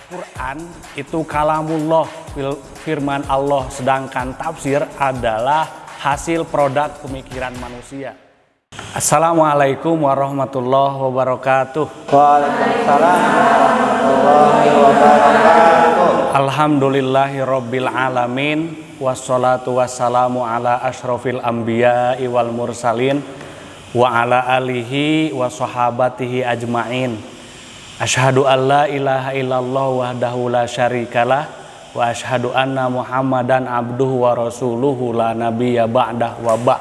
Al-Quran itu kalamullah, firman Allah, sedangkan tafsir adalah hasil produk pemikiran manusia. Assalamualaikum warahmatullahi wabarakatuh. Waalaikumsalam warahmatullahi wabarakatuh. Alhamdulillahirabbil alamin, wassalatu wassalamu ala asyrofil anbiya'i wal mursalin wa ala alihi wa sahabatihi ajmain. Asyhadu an la ilaha illallah wahdahu la syarikalah wa asyhadu anna Muhammadan abduhu wa rasuluhu la nabiyya ba'dah wa ba'.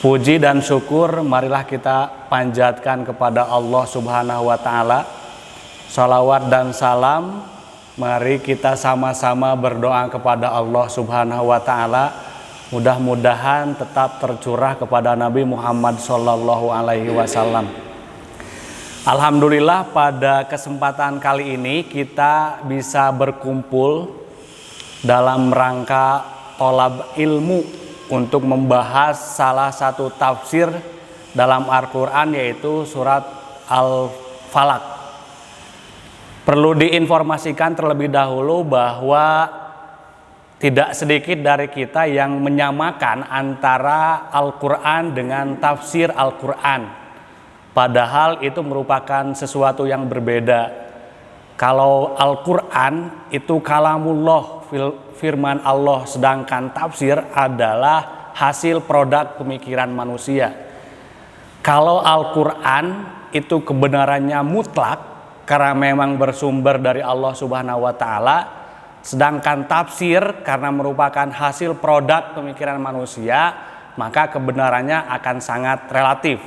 Puji dan syukur marilah kita panjatkan kepada Allah Subhanahu wa taala. Salawat dan salam mari kita sama-sama berdoa kepada Allah Subhanahu wa taala. Mudah-mudahan tetap tercurah kepada Nabi Muhammad sallallahu alaihi wasallam. Alhamdulillah pada kesempatan kali ini kita bisa berkumpul dalam rangka tolab ilmu untuk membahas salah satu tafsir dalam Al-Quran, yaitu surat Al-Falaq. Perlu diinformasikan terlebih dahulu bahwa tidak sedikit dari kita yang menyamakan antara Al-Quran dengan tafsir Al-Quran. Padahal itu merupakan sesuatu yang berbeda. Kalau Al-Quran itu kalamullah, firman Allah, sedangkan tafsir adalah hasil produk pemikiran manusia. Kalau Al-Quran itu kebenarannya mutlak karena memang bersumber dari Allah Subhanahu wa taala, sedangkan tafsir karena merupakan hasil produk pemikiran manusia, maka kebenarannya akan sangat relatif.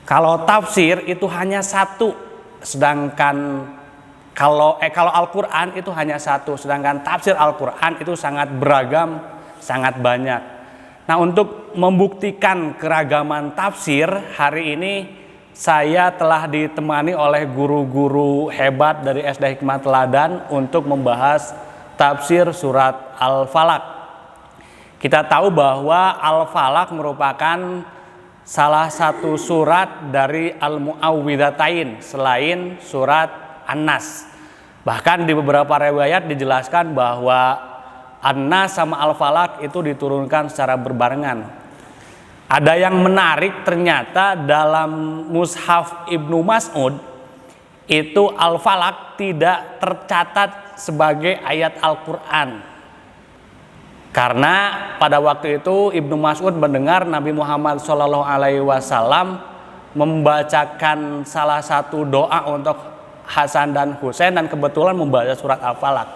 Kalau tafsir itu hanya satu, sedangkan kalau Al-Quran itu hanya satu, sedangkan tafsir Al-Quran itu sangat beragam, sangat banyak. Nah, untuk membuktikan keragaman tafsir, hari ini saya telah ditemani oleh guru-guru hebat dari SD Hikmah Teladan untuk membahas tafsir surat Al-Falaq. Kita tahu bahwa Al-Falaq merupakan salah satu surat dari Al-Mu'awwidhatain selain surat An-Nas. Bahkan di beberapa riwayat dijelaskan bahwa An-Nas sama Al-Falaq itu diturunkan secara berbarengan. Ada yang menarik, ternyata dalam Mushaf Ibnu Mas'ud itu Al-Falaq tidak tercatat sebagai ayat Al-Quran. Karena pada waktu itu Ibnu Mas'ud mendengar Nabi Muhammad SAW membacakan salah satu doa untuk Hasan dan Husain, dan kebetulan membaca surat Al-Falaq.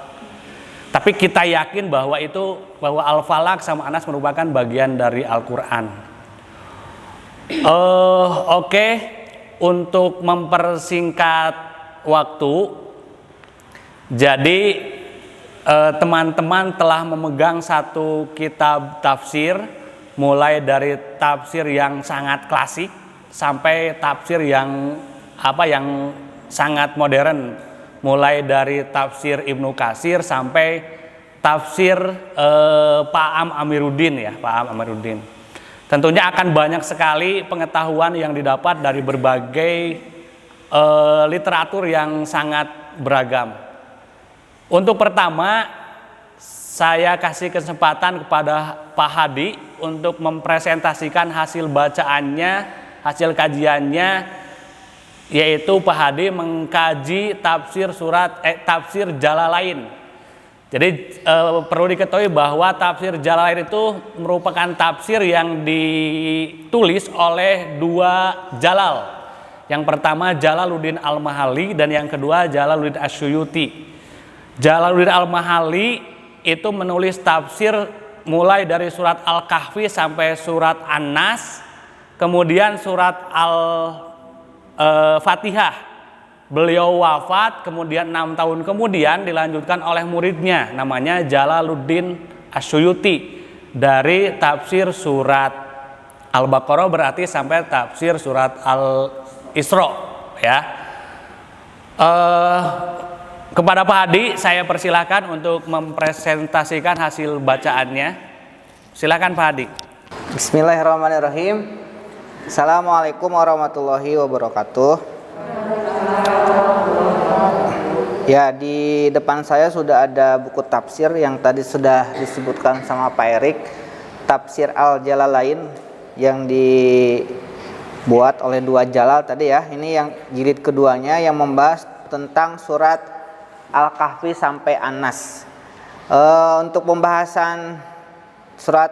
Tapi kita yakin bahwa Al-Falaq sama Anas merupakan bagian dari Al-Quran. Oke. Untuk mempersingkat waktu, jadi teman-teman telah memegang satu kitab tafsir, mulai dari tafsir yang sangat klasik sampai tafsir yang sangat modern, mulai dari tafsir Ibnu Katsir sampai tafsir Pak Am Amiruddin ya, Pak Am Amiruddin. Tentunya akan banyak sekali pengetahuan yang didapat dari berbagai literatur yang sangat beragam. Untuk pertama, saya kasih kesempatan kepada Pak Hadi untuk mempresentasikan hasil bacaannya, hasil kajiannya, yaitu Pak Hadi mengkaji tafsir Jalalain. Jadi perlu diketahui bahwa tafsir Jalalain itu merupakan tafsir yang ditulis oleh dua Jalal. Yang pertama Jalaluddin Al-Mahalli dan yang kedua Jalaluddin Asyuyuti. Jalaluddin Al-Mahalli itu menulis tafsir mulai dari surat Al-Kahfi sampai surat An-Nas, kemudian surat Al-Fatihah. Beliau wafat, kemudian 6 tahun kemudian dilanjutkan oleh muridnya, namanya Jalaluddin Asyuyuti, dari tafsir surat Al-Baqarah berarti sampai tafsir surat Al-Isra ya. Kepada Pak Hadi saya persilahkan untuk mempresentasikan hasil bacaannya. Silakan Pak Hadi. Bismillahirrahmanirrahim. Assalamualaikum warahmatullahi wabarakatuh. Ya, di depan saya sudah ada buku tafsir yang tadi sudah disebutkan sama Pak Erik, Tafsir Al-Jalalain yang dibuat oleh dua Jalal tadi ya. Ini yang jilid keduanya yang membahas tentang surat Al-Kahfi sampai An-Nas. Untuk pembahasan surat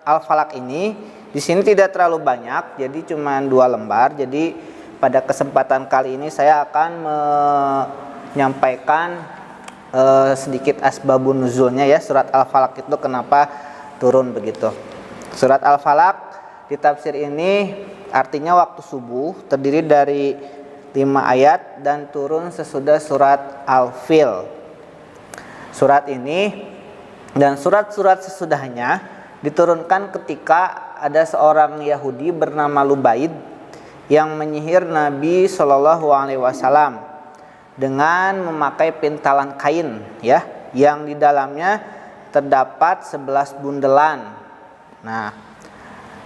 Al-Falaq ini di sini tidak terlalu banyak, jadi cuma 2 lembar. Jadi pada kesempatan kali ini saya akan menyampaikan sedikit asbabun nuzulnya ya, surat Al-Falaq itu kenapa turun begitu. Surat Al-Falaq di tafsir ini artinya waktu subuh, terdiri dari 5 ayat dan turun sesudah surat Al-Fil. Surat ini dan surat-surat sesudahnya diturunkan ketika ada seorang Yahudi bernama Lubaid yang menyihir Nabi Shallallahu Alaihi Wasallam dengan memakai pintalan kain ya, yang di dalamnya terdapat 11 bundelan. Nah,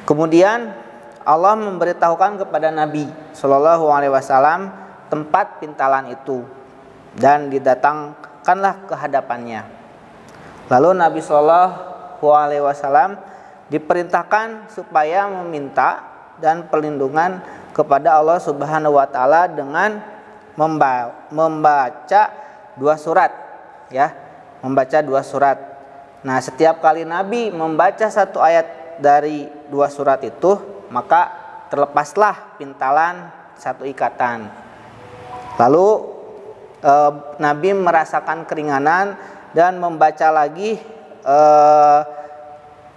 kemudian Allah memberitahukan kepada Nabi Shallallahu Alaihi Wasallam tempat pintalan itu dan didatangkanlah ke hadapannya. Lalu Nabi Shallallahu Alaihi Wasallam diperintahkan supaya meminta dan perlindungan kepada Allah Subhanahu wa taala dengan membaca 2 surat ya, membaca 2 surat. Nah, setiap kali Nabi membaca 1 ayat dari 2 surat itu, maka terlepaslah pintalan 1 ikatan. Lalu Nabi merasakan keringanan dan membaca lagi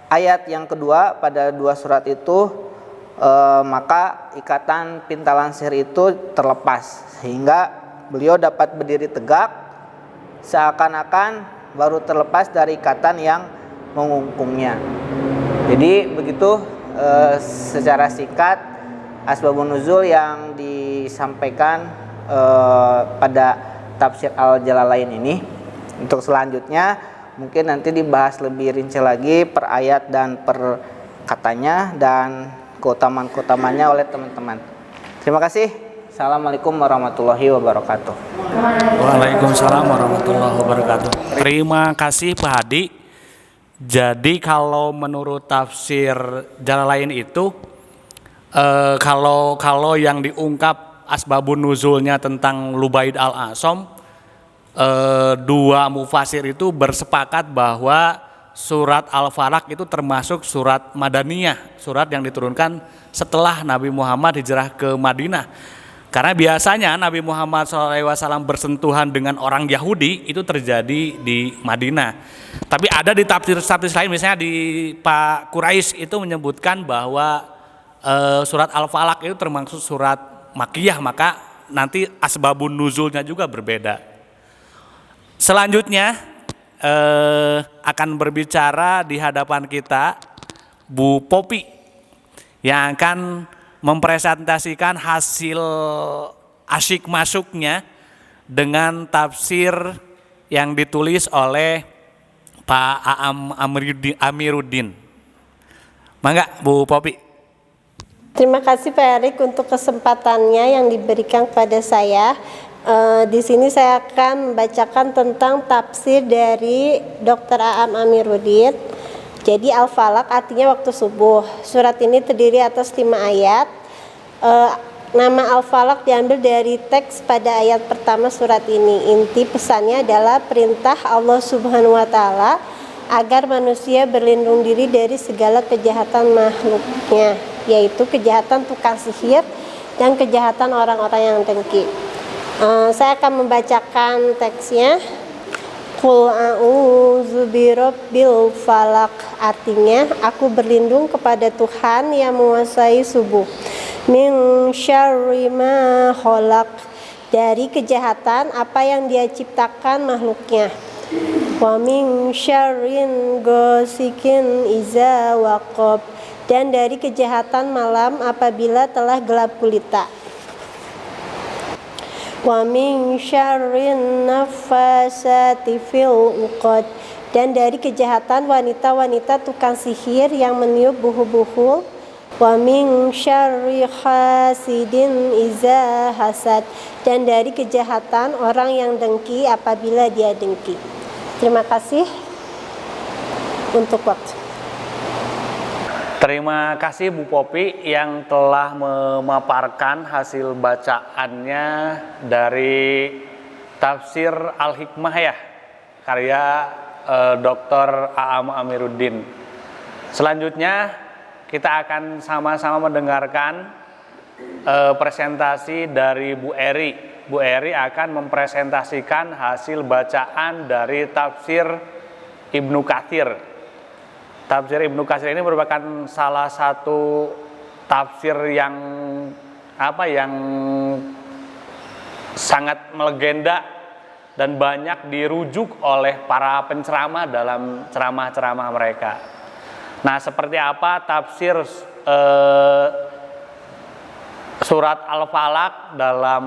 ayat yang kedua pada 2 surat itu, maka ikatan pintalan sihir itu terlepas sehingga beliau dapat berdiri tegak seakan-akan baru terlepas dari ikatan yang mengungkungnya. Jadi begitu secara singkat asbabun nuzul yang disampaikan pada tafsir Al-Jalalain ini. Untuk selanjutnya mungkin nanti dibahas lebih rinci lagi per ayat dan per katanya dan keutamaan-keutamanya oleh teman-teman. Terima kasih. Assalamualaikum warahmatullahi wabarakatuh. Waalaikumsalam warahmatullahi wabarakatuh. Terima kasih Pak Hadi. Jadi kalau menurut tafsir Jalalain itu kalau yang diungkap asbabun nuzulnya tentang Lubaid al-A'sam, 2 mufasir itu bersepakat bahwa surat Al-Falaq itu termasuk surat Madaniyah, surat yang diturunkan setelah Nabi Muhammad hijrah ke Madinah. Karena biasanya Nabi Muhammad SAW bersentuhan dengan orang Yahudi itu terjadi di Madinah. Tapi ada di tafsir lain, misalnya di Pak Quraisy itu menyebutkan bahwa surat Al-Falaq itu termasuk surat Makkiyah, maka nanti asbabun nuzulnya juga berbeda. Selanjutnya akan berbicara di hadapan kita Bu Popi yang akan mempresentasikan hasil asyik masuknya dengan tafsir yang ditulis oleh Pak Aam Amiruddin. Mangga Bu Popi. Terima kasih Pak Erik untuk kesempatannya yang diberikan kepada saya. Di sini saya akan membacakan tentang tafsir dari Dr. Aam Amiruddin. Jadi Al-Falaq artinya waktu subuh. Surat ini terdiri atas 5 ayat. Nama Al-Falaq diambil dari teks pada ayat pertama surat ini. Inti pesannya adalah perintah Allah Subhanahu wa taala agar manusia berlindung diri dari segala kejahatan makhluknya, yaitu kejahatan tukang sihir dan kejahatan orang-orang yang dengki. Saya akan membacakan teksnya. Qul a'udzu birabbil falaq, artinya aku berlindung kepada Tuhan yang menguasai subuh. Min syarri ma khalaq, dari kejahatan apa yang Dia ciptakan makhluknya. Wa min syarrin ghasikin iza waqab, dan dari kejahatan malam apabila telah gelap gulita. Wa min syarrin nafasati fil uqad, dan dari kejahatan wanita-wanita tukang sihir yang meniup buhu-buhu wa min syarri hasidin iza hasad, dan dari kejahatan orang yang dengki apabila dia dengki. Terima kasih untuk waktu. Terima kasih Bu Popi yang telah memaparkan hasil bacaannya dari Tafsir Al-Hikmah ya, karya Dr. A'am Amiruddin. Selanjutnya kita akan sama-sama mendengarkan presentasi dari Bu Eri. Bu Eri akan mempresentasikan hasil bacaan dari Tafsir Ibnu Katsir. Tafsir Ibnu Katsir ini merupakan salah satu tafsir yang sangat melegenda dan banyak dirujuk oleh para penceramah dalam ceramah-ceramah mereka. Nah, seperti apa tafsir surat Al-Falaq dalam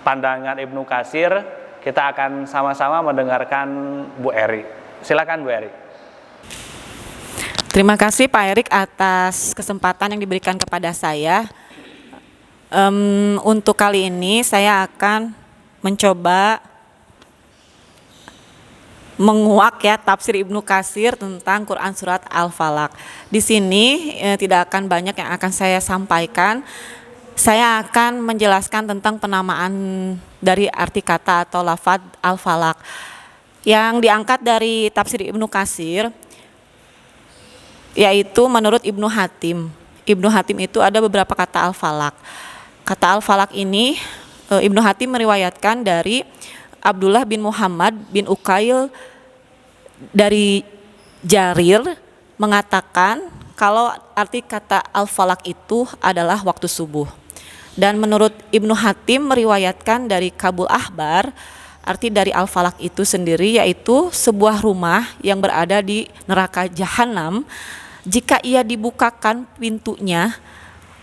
pandangan Ibnu Katsir? Kita akan sama-sama mendengarkan Bu Eri. Silakan Bu Eri. Terima kasih Pak Erik atas kesempatan yang diberikan kepada saya. Untuk kali ini saya akan mencoba menguak ya tafsir Ibnu Katsir tentang Quran surat Al-Falaq. Di sini tidak akan banyak yang akan saya sampaikan. Saya akan menjelaskan tentang penamaan dari arti kata atau lafaz Al-Falaq yang diangkat dari tafsir Ibnu Katsir, yaitu menurut Ibnu Hatim. Ibnu Hatim itu ada beberapa kata Al-Falaq. Kata Al-Falaq ini Ibnu Hatim meriwayatkan dari Abdullah bin Muhammad bin Ukail dari Jarir mengatakan kalau arti kata Al-Falaq itu adalah waktu subuh. Dan menurut Ibnu Hatim meriwayatkan dari Kabul Ahbar, arti dari Al-Falaq itu sendiri yaitu sebuah rumah yang berada di neraka Jahanam. Jika ia dibukakan pintunya,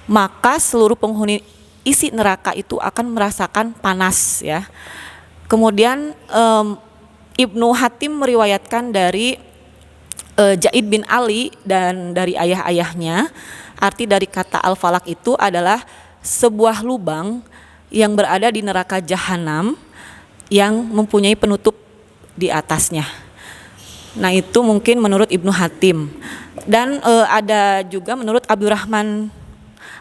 maka seluruh penghuni isi neraka itu akan merasakan panas ya. Kemudian Ibnu Hatim meriwayatkan dari Zaid bin Ali dan dari ayah-ayahnya, arti dari kata Al-Falaq itu adalah sebuah lubang yang berada di neraka Jahanam yang mempunyai penutup di atasnya. Nah, itu mungkin menurut Ibnu Hatim. Dan ada juga menurut Abdurrahman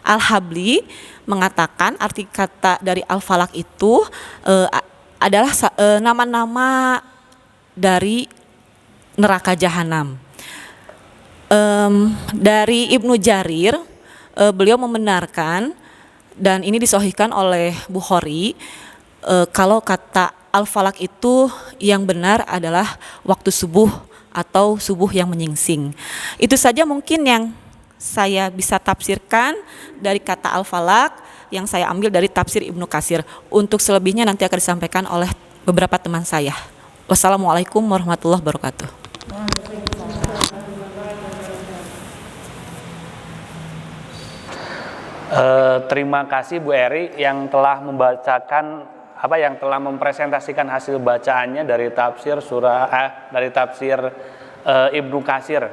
Al-Habli mengatakan arti kata dari Al-Falaq itu adalah nama-nama dari neraka Jahanam. Dari Ibnu Jarir, beliau membenarkan dan ini disahihkan oleh Bukhari, kalau kata Al-Falaq itu yang benar adalah waktu subuh atau subuh yang menyingsing. Itu saja mungkin yang saya bisa tafsirkan dari kata Al-Falaq yang saya ambil dari tafsir Ibnu Katsir. Untuk selebihnya nanti akan disampaikan oleh beberapa teman saya. Wassalamualaikum warahmatullahi wabarakatuh. Terima kasih Bu Eri yang telah membacakan yang telah mempresentasikan hasil bacaannya dari tafsir Ibnu Katsir.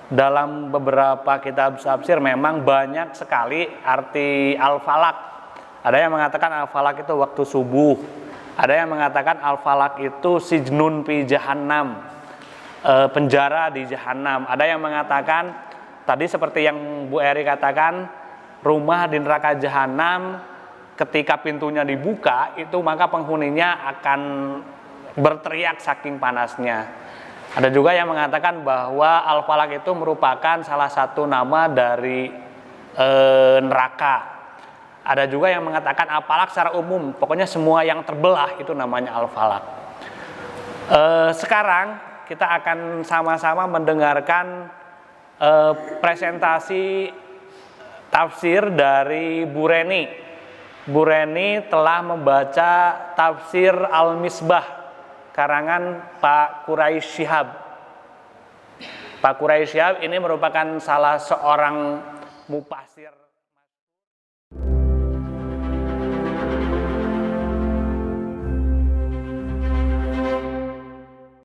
Dalam beberapa kitab tafsir memang banyak sekali arti Al-Falaq. Ada yang mengatakan Al-Falaq itu waktu subuh. Ada yang mengatakan Al-Falaq itu sijnun fi Jahannam, penjara di Jahannam. Ada yang mengatakan tadi seperti yang Bu Eri katakan, rumah di neraka Jahannam ketika pintunya dibuka itu maka penghuninya akan berteriak saking panasnya. Ada juga yang mengatakan bahwa Al-Falaq itu merupakan salah satu nama dari neraka. Ada juga yang mengatakan Al-Falaq secara umum, pokoknya semua yang terbelah itu namanya Al-Falaq. Sekarang kita akan sama-sama mendengarkan presentasi tafsir dari Bu Reni. Bu Reni telah membaca tafsir Al-Misbah karangan Pak Quraisy Shihab. Pak Quraisy Shihab ini merupakan salah seorang mufasir